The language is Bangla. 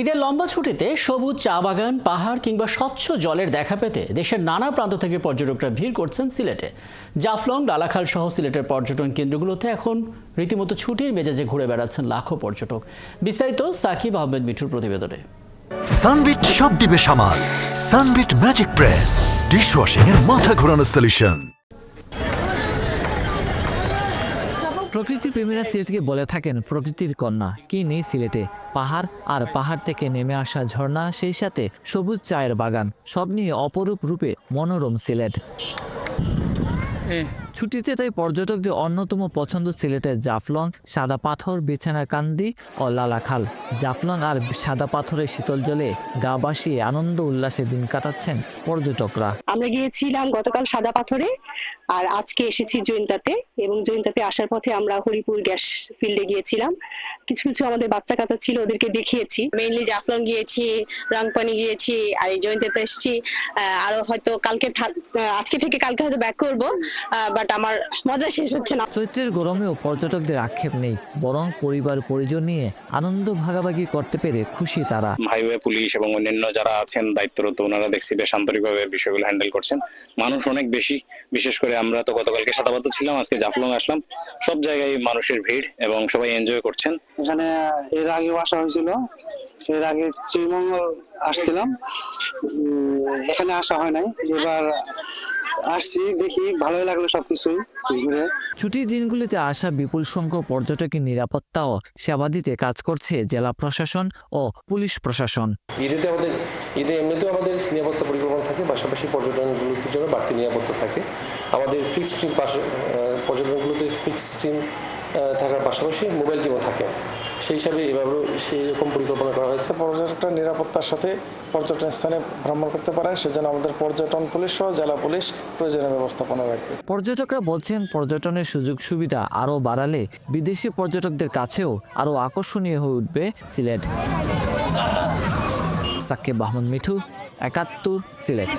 ঈদের লম্বা ছুটিতে সবুজ চা বাগান, পাহাড় কিংবা স্বচ্ছ জলের দেখা পেতে দেশের নানা প্রান্ত থেকে পর্যটকরা ভিড় করছেন সিলেটে। জাফলং, লালাখাল সহ সিলেটের পর্যটন কেন্দ্রগুলোতে এখন রীতিমতো ছুটির মেজাজে ঘুরে বেড়াচ্ছেন লাখো পর্যটক। বিস্তারিত সাকিব আহমেদ মিঠুর প্রতিবেদনে। সানবিট সব দিবে সামাল। সানবিট ম্যাজিক প্রেস ডিশওয়াশিং এর মাথা ঘোরানো সলিউশন। প্রকৃতি প্রেমীরা সিলেটকে বলে থাকেন প্রকৃতির কন্যা। কি নেই সিলেটে? পাহাড় আর পাহাড় থেকে নেমে আসা ঝর্ণা, সেই সাথে সবুজ চায়ের বাগান, সব নিয়ে অপরূপ রূপে মনোরম সিলেট। ছুটিতে তাই পর্যটকদের অন্যতম পছন্দ সিলেটের জাফলং, সাদা পাথর, বিছানাকান্দি ও লালাখাল। জাফলং আর সাদা পাথরের শীতল জলে গা ভাসিয়ে আনন্দ উল্লাসে দিন কাটাচ্ছেন পর্যটকরা। আমরা গিয়েছিলাম গতকাল সাদা পাথরে, আর আজকে এসেছি জৈন্তাতে। এবং জৈন্তাতে আসার পথে আমরা হরিপুর গ্যাস ফিল্ডে গিয়েছিলাম। কিছু কিছু আমাদের বাচ্চা কাচ্চা ছিল, ওদেরকে দেখিয়েছি। মেইনলি জাফলং গিয়েছি, রাংপানি গিয়েছি, আর এই জৈন্তাতে এসেছি। আরো হয়তো আজকে থেকে কালকে হয়তো ব্যাক করবো, বাট আমার মজা শেষ হচ্ছে না। চৈত্রের গরমেও পর্যটকদের আক্ষেপ নেই, বরং পরিবার পরিজন নিয়ে আনন্দ ভাগাভাগি করতে পেরে খুশি তারা। হাইওয়ে পুলিশ এবং অন্যান্য যারা আছেন দায়িত্বরত, ওনারা দেখছি বেশ আন্তরিকভাবে বিষয়গুলো হ্যান্ডেল করছেন। মানুষ অনেক বেশি, বিশেষ করে আমরা তো গতকালকে সাদা পাথর ছিলাম, আজকে জাফলং আসলাম। সব জায়গায় মানুষের ভিড় এবং সবাই এনজয় করছেন। এখানে এর আগেও আসা হয়েছিল, এর আগে শ্রীমঙ্গল আসছিলাম, এখানে আসা হয় নাই। এবার আসছি, দেখি ভালোই লাগলো সবকিছুই ঘুরে। ছুটির দিনগুলিতে আসা বিপুল সংখ্যক পর্যটকের নিরাপত্তা ও সেবা দিতে কাজ করছে জেলা প্রশাসন ও পুলিশ প্রশাসন। ঈদে এমনিতেও আমাদের নিরাপত্তা পরিকল্পনা থাকে, পাশাপাশি পর্যটনগুলোর জন্য বাড়তি নিরাপত্তা থাকে। আমাদের ফিক্সড টিম পর্যটনগুলোতে ফিক্সড টিম থাকার পাশাপাশি মোবাইল টিমও থাকে। সেই হিসাবে এভাবেও সেই রকম পরিকল্পনা করা হয়েছে। পর্যটকরা নিরাপত্তার সাথে পর্যটন স্থানে ভ্রমণ করতে পারে, সেজন্য আমাদের পর্যটন পুলিশ সহ জেলা পুলিশ প্রয়োজনীয় ব্যবস্থাপনা রাখবে। পর্যটকরা বলছেন প্রর্যটনের সুযোগ সুবিধা আরও বাড়ালে বিদেশি পর্যটকদের কাছেও আরও আকর্ষণীয় হয়ে উঠবে সিলেট। সাকিব আহমেদ মিঠু, ৭১ সিলেট।